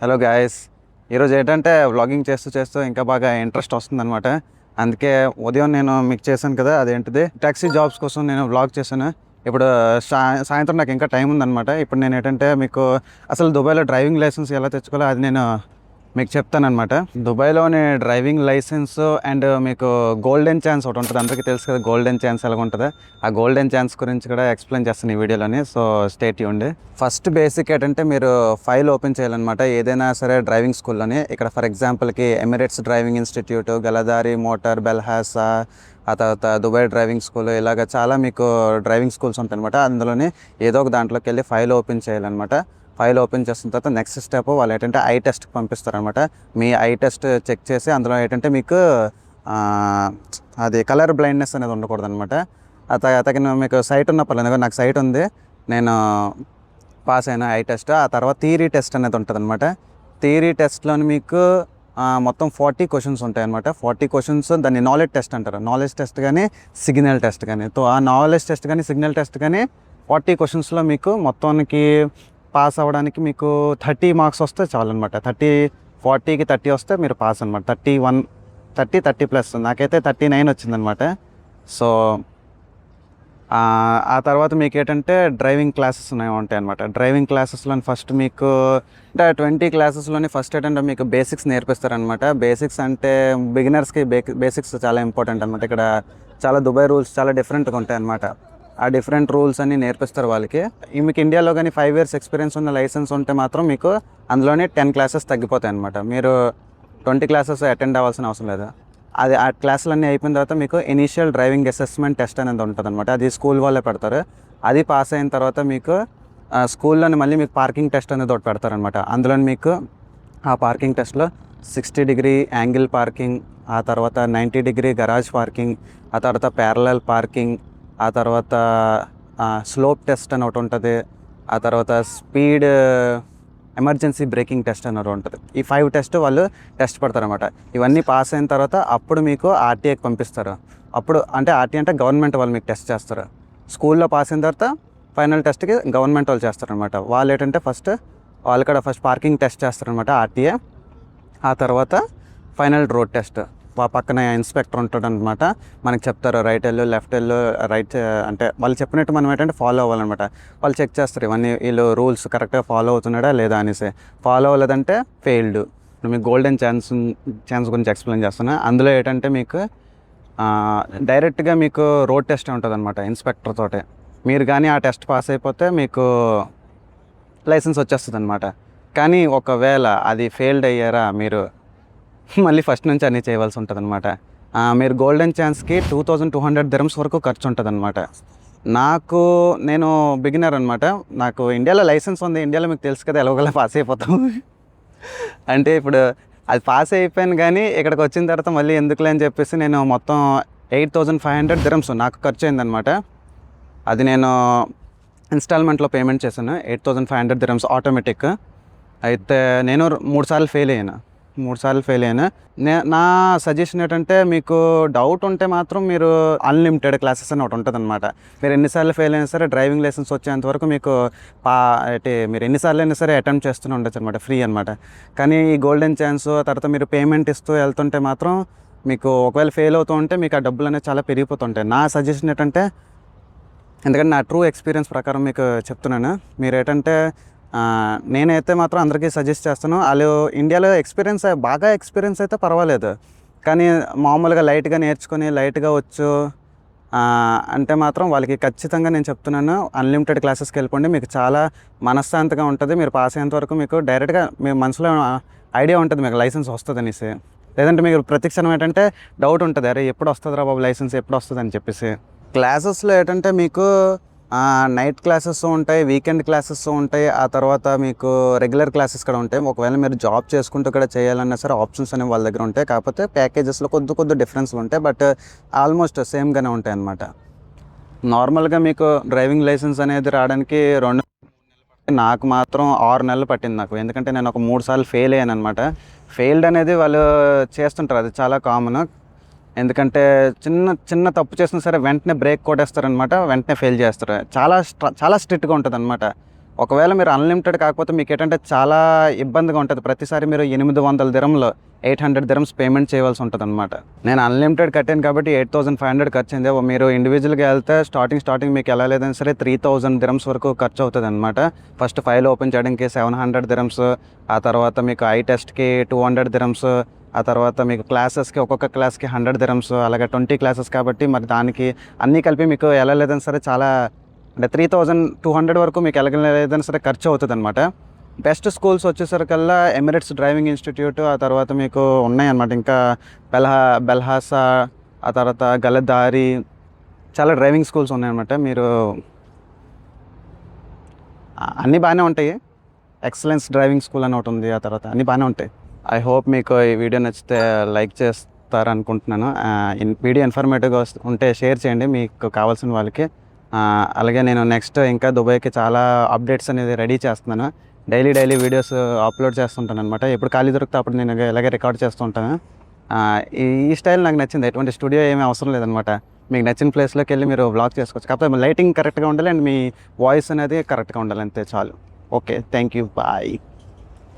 Hello guys, ఈరోజు ఏంటంటే vlogging చేస్తూ చేస్తూ ఇంకా బాగా ఇంట్రెస్ట్ వస్తుందన్నమాట. అందుకే ఉదయం నేను మీకు చేశాను కదా, అదేంటిది ట్యాక్సీ జాబ్స్ కోసం నేను వ్లాగ్ చేశాను. ఇప్పుడు సాయంత్రం నాకు ఇంకా టైం ఉందన్నమాట. ఇప్పుడు నేను ఏంటంటే మీకు అసలు దుబాయ్లో డ్రైవింగ్ లైసెన్స్ ఎలా తెచ్చుకోవాలో అది నేను మీకు చెప్తానమాట. దుబాయ్లోని డ్రైవింగ్ లైసెన్స్ అండ్ మీకు గోల్డెన్ ఛాన్స్ ఒకటి ఉంటుంది. అందరికీ తెలుసు కదా గోల్డెన్ ఛాన్స్ ఎలా ఉంటుందో. ఆ గోల్డెన్ ఛాన్స్ గురించి కూడా ఎక్స్ప్లెయిన్ చేస్తాను ఈ వీడియోలోని. So stay tuned. First basic ఏంటంటే మీరు ఫైల్ ఓపెన్ చేయాలన్నమాట ఏదైనా సరే డ్రైవింగ్ స్కూల్లోని. ఇక్కడ ఫర్ ఎగ్జాంపుల్కి ఎమిరేట్స్ డ్రైవింగ్ ఇన్స్టిట్యూట్, గలదారి మోటార్, బెల్హాసా, ఆ తర్వాత దుబాయ్ డ్రైవింగ్ స్కూల్, ఇలాగ చాలా మీకు డ్రైవింగ్ స్కూల్స్ ఉంటాయి అనమాట. అందులోని ఏదో ఒక దాంట్లోకి వెళ్ళి ఫైల్ ఓపెన్ చేయాలన్నమాట. ఫైల్ ఓపెన్ చేసిన తర్వాత నెక్స్ట్ స్టెప్ వాళ్ళు ఏంటంటే ఐ టెస్ట్కి పంపిస్తారనమాట. మీ ఐ టెస్ట్ చెక్ చేసి అందులో ఏంటంటే మీకు అది కలర్ బ్లైండ్నెస్ అనేది ఉండకూడదు అనమాట. అతను మీకు సైట్ ఉన్న పర్లేదు, నాకు సైట్ ఉంది, నేను పాస్ అయినా ఐ టెస్ట్. ఆ తర్వాత థియరీ టెస్ట్ అనేది ఉంటుంది అనమాట. థియరీ టెస్ట్లోని మీకు మొత్తం 40 క్వశ్చన్స్ ఉంటాయి అనమాట. 40 క్వశ్చన్స్ దాన్ని నాలెడ్జ్ టెస్ట్ అంటారు. నాలెడ్జ్ టెస్ట్ కానీ సిగ్నల్ టెస్ట్ కానీ. సో ఆ నాలెడ్జ్ టెస్ట్ కానీ సిగ్నల్ టెస్ట్ కానీ 40 క్వశ్చన్స్లో మీకు మొత్తానికి పాస్ అవ్వడానికి మీకు 30 మార్క్స్ వస్తే చాలు అనమాట. 40కి 30 వస్తే మీరు పాస్ అనమాట. 30+ నాకైతే 39 వచ్చిందనమాట. సో ఆ తర్వాత మీకు ఏంటంటే డ్రైవింగ్ క్లాసెస్ ఉంటాయి అనమాట. డ్రైవింగ్ క్లాసెస్లోని ఫస్ట్ మీకు అంటే 20 క్లాసెస్లోని ఫస్ట్ ఏంటంటే మీకు బేసిక్స్ నేర్పిస్తారనమాట. బేసిక్స్ అంటే బిగినర్స్కి బేసిక్స్ చాలా ఇంపార్టెంట్ అనమాట. ఇక్కడ చాలా దుబాయ్ రూల్స్ చాలా డిఫరెంట్గా ఉంటాయి అనమాట. ఆ డిఫరెంట్ రూల్స్ అన్నీ నేర్పిస్తారు వాళ్ళకి. మీకు ఇండియాలో కానీ 5 years ఎక్స్పీరియన్స్ ఉన్న లైసెన్స్ ఉంటే మాత్రం మీకు అందులోనే 10 క్లాసెస్ తగ్గిపోతాయి అనమాట. మీరు 20 క్లాసెస్ అటెండ్ అవ్వాల్సిన అవసరం లేదు. అది ఆ క్లాసులన్నీ అయిపోయిన తర్వాత మీకు ఇనీషియల్ డ్రైవింగ్ అసెస్మెంట్ టెస్ట్ అనేది ఉంటుంది అనమాట. అది స్కూల్ వాళ్ళే పెడతారు. అది పాస్ అయిన తర్వాత మీకు స్కూల్లోనే మళ్ళీ మీకు పార్కింగ్ టెస్ట్ అనేది ఒకటి పెడతారనమాట. అందులో మీకు ఆ పార్కింగ్ టెస్ట్లో 60 degree యాంగిల్ పార్కింగ్, ఆ తర్వాత 90 degree గరాజ్ పార్కింగ్, ఆ తర్వాత ప్యారలల్ పార్కింగ్, ఆ తర్వాత స్లోప్ టెస్ట్ అని ఒకటి ఉంటుంది, ఆ తర్వాత స్పీడ్ ఎమర్జెన్సీ బ్రేకింగ్ టెస్ట్ అని ఒకటి ఉంటుంది. ఈ 5 టెస్ట్ వాళ్ళు టెస్ట్ పెడతారనమాట. ఇవన్నీ పాస్ అయిన తర్వాత అప్పుడు మీకు ఆర్టీఏకి పంపిస్తారు. అప్పుడు అంటే ఆర్టీఏ అంటే గవర్నమెంట్ వాళ్ళు మీకు టెస్ట్ చేస్తారు. స్కూల్లో పాస్ అయిన తర్వాత ఫైనల్ టెస్ట్కి గవర్నమెంట్ వాళ్ళు చేస్తారనమాట. వాళ్ళు ఏంటంటే వాళ్ళు కూడా ఫస్ట్ పార్కింగ్ టెస్ట్ చేస్తారనమాట ఆర్టీఏ. ఆ తర్వాత ఫైనల్ రోడ్ టెస్ట్. పక్కన ఇన్స్పెక్టర్ ఉంటాడు అనమాట. మనకి చెప్తారు రైట్ వెళ్ళు, లెఫ్ట్ వెళ్ళు, రైట్ అంటే వాళ్ళు చెప్పినట్టు మనం ఏంటంటే ఫాలో అవ్వాలన్నమాట. వాళ్ళు చెక్ చేస్తారు ఇవన్నీ వీళ్ళు రూల్స్ కరెక్ట్గా ఫాలో అవుతున్నాడా లేదా అనేసి. ఫాలో అవ్వలేదంటే ఫెయిల్డ్. మీకు గోల్డెన్ ఛాన్స్ గురించి ఎక్స్ప్లెయిన్ చేస్తాను. అందులో ఏంటంటే మీకు డైరెక్ట్గా మీకు రోడ్ టెస్ట్ ఉంటుంది అనమాట ఇన్స్పెక్టర్ తోటే. మీరు కానీ ఆ టెస్ట్ పాస్ అయిపోతే మీకు లైసెన్స్ వచ్చేస్తుంది అనమాట. కానీ ఒకవేళ అది ఫెయిల్డ్ అయ్యారా మీరు మళ్ళీ ఫస్ట్ నుంచి అన్నీ చేయవలసి ఉంటుంది అనమాట. మీరు గోల్డెన్ ఛాన్స్కి 2200 dirhams వరకు ఖర్చు ఉంటుంది అనమాట. నేను బిగినర్ అనమాట. నాకు ఇండియాలో లైసెన్స్ ఉంది. ఇండియాలో మీకు తెలుసు కదా ఎలాగోలా పాస్ అయిపోతాం. అంటే ఇప్పుడు అది పాస్ అయిపోయాను, కానీ ఇక్కడికి వచ్చిన తర్వాత మళ్ళీ ఎందుకులే అని చెప్పేసి నేను మొత్తం 8500 dirhams నాకు ఖర్చు అయిందనమాట. అది నేను ఇన్స్టాల్మెంట్లో పేమెంట్ చేశాను. 8500 dirhams ఆటోమేటిక్. అయితే నేను 3 సార్లు ఫెయిల్ అయ్యాను. నా సజెషన్ ఏంటంటే మీకు డౌట్ ఉంటే మాత్రం మీరు అన్లిమిటెడ్ క్లాసెస్ అని ఒకటి ఉంటుంది అనమాట. మీరు ఎన్నిసార్లు ఫెయిల్ అయినా సరే డ్రైవింగ్ లైసెన్స్ వచ్చేంత వరకు మీకు మీరు ఎన్నిసార్లు అయినా సరే అటెంప్ట్ చేస్తూనే ఉండొచ్చు అనమాట, ఫ్రీ అనమాట. కానీ ఈ గోల్డెన్ ఛాన్స్ తర్వాత మీరు పేమెంట్ ఇస్తూ వెళ్తుంటే మాత్రం మీకు ఒకవేళ ఫెయిల్ అవుతూ ఉంటే మీకు ఆ డబ్బులు అనేవి చాలా పెరిగిపోతుంటాయి. నా సజెషన్ ఏంటంటే, ఎందుకంటే నా ట్రూ ఎక్స్పీరియన్స్ ప్రకారం మీకు చెప్తున్నాను, మీరు ఏంటంటే నేనైతే మాత్రం అందరికీ సజెస్ట్ చేస్తాను. వాళ్ళు ఇండియాలో బాగా ఎక్స్పీరియన్స్ అయితే పర్వాలేదు, కానీ మామూలుగా లైట్గా నేర్చుకొని లైట్గా వచ్చు అంటే మాత్రం వాళ్ళకి ఖచ్చితంగా నేను చెప్తున్నాను అన్లిమిటెడ్ క్లాసెస్కి వెళ్ళిపోండి. మీకు చాలా మనశ్శాంతిగా ఉంటుంది. మీరు పాస్ అయ్యేంత వరకు మీకు డైరెక్ట్గా మీ మనసులో ఐడియా ఉంటుంది మీకు లైసెన్స్ వస్తుంది అనేసి. లేదంటే మీకు ప్రతిక్షణం ఏంటంటే డౌట్ ఉంటుంది, అరే ఎప్పుడు వస్తుందిరా బాబు లైసెన్స్, ఎప్పుడు వస్తుంది అని చెప్పేసి. క్లాసెస్లో ఏంటంటే మీకు నైట్ క్లాసెస్ ఉంటాయి, వీకెండ్ క్లాసెస్ ఉంటాయి, ఆ తర్వాత మీకు రెగ్యులర్ క్లాసెస్ కూడా ఉంటాయి. ఒకవేళ మీరు జాబ్ చేసుకుంటూ కూడా చేయాలన్నా సరే ఆప్షన్స్ అనేవి వాళ్ళ దగ్గర ఉంటాయి. కాకపోతే ప్యాకేజెస్లో కొద్ది డిఫరెన్స్లు ఉంటాయి, బట్ ఆల్మోస్ట్ సేమ్గానే ఉంటాయి అన్నమాట. నార్మల్గా మీకు డ్రైవింగ్ లైసెన్స్ అనేది రావడానికి 2 నాకు మాత్రం 6 నెలలు పట్టింది నాకు. ఎందుకంటే నేను ఒక 3 సార్లు ఫెయిల్ అయ్యాను అనమాట. ఫెయిల్డ్ అనేది వాళ్ళు చేస్తుంటారు, అది చాలా కామన్. ఎందుకంటే చిన్న తప్పు చేసినా సరే వెంటనే బ్రేక్ కొట్టేస్తారనమాట, వెంటనే ఫెయిల్ చేస్తారు. చాలా స్ట్రిక్ట్గా ఉంటుంది అనమాట. ఒకవేళ మీరు అన్లిమిటెడ్ కాకపోతే మీకు ఏంటంటే చాలా ఇబ్బందిగా ఉంటుంది. ప్రతిసారి మీరు 800 దిరంలు 800 దిరమ్స్ పేమెంట్ చేయవలసి ఉంటుంది అనమాట. నేను అన్లిమిటెడ్ కట్టాను కాబట్టి 8500 ఖర్చు అయింది. మీరు ఇండివిజువల్గా వెళ్తే స్టార్టింగ్ మీకు ఎలా లేదైనా సరే 3000 దిరమ్స్ వరకు ఖర్చు అవుతుంది అనమాట. ఫస్ట్ ఫైల్ ఓపెన్ చేయడానికి 700 దిరమ్స్, ఆ తర్వాత మీకు ఐ టెస్ట్కి 200 దిరమ్స్, ఆ తర్వాత మీకు క్లాసెస్కి ఒక్కొక్క క్లాస్కి 100 దిరమ్స్, అలాగే 20 క్లాసెస్ కాబట్టి మరి దానికి అన్నీ కలిపి మీకు ఎలా లేదైనా సరే చాలా అంటే 3200 వరకు మీకు ఏదైనా సరే ఖర్చు అవుతుంది అనమాట. బెస్ట్ స్కూల్స్ వచ్చేసరికల్లా ఎమిరేట్స్ డ్రైవింగ్ ఇన్స్టిట్యూట్, ఆ తర్వాత మీకు ఉన్నాయన్నమాట. ఇంకా బెల్హాసా, ఆ తర్వాత గలదారి, చాలా డ్రైవింగ్ స్కూల్స్ ఉన్నాయన్నమాట. మీరు అన్నీ బాగానే ఉంటాయి. ఎక్సలెన్స్ డ్రైవింగ్ స్కూల్ అని ఒకటి ఉంది, ఆ తర్వాత అన్నీ బాగానే ఉంటాయి. ఐ హోప్ మీకు ఈ వీడియో నచ్చితే లైక్ చేస్తారనుకుంటున్నాను. వీడియో ఇన్ఫర్మేటివ్గా ఉంటే షేర్ చేయండి మీకు కావాల్సిన వాళ్ళకి. అలాగే నేను నెక్స్ట్ ఇంకా దుబాయ్కి చాలా అప్డేట్స్ అనేది రెడీ చేస్తున్నాను. డైలీ వీడియోస్ అప్లోడ్ చేస్తుంటాను అనమాట. ఎప్పుడు ఖాళీ దొరికితే అప్పుడు నేను ఇలాగే రికార్డ్ చేస్తూ ఉంటాను. ఈ స్టైల్ నాకు నచ్చింది. ఎటువంటి స్టూడియో ఏమీ అవసరం లేదనమాట. మీకు నచ్చిన ప్లేస్లోకి వెళ్ళి మీరు వ్లాగ్ చేసుకోవచ్చు. కాకపోతే లైటింగ్ కరెక్ట్గా ఉండాలి అండ్ మీ వాయిస్ అనేది కరెక్ట్గా ఉండాలి, అంతే చాలు. Okay, thank you, bye.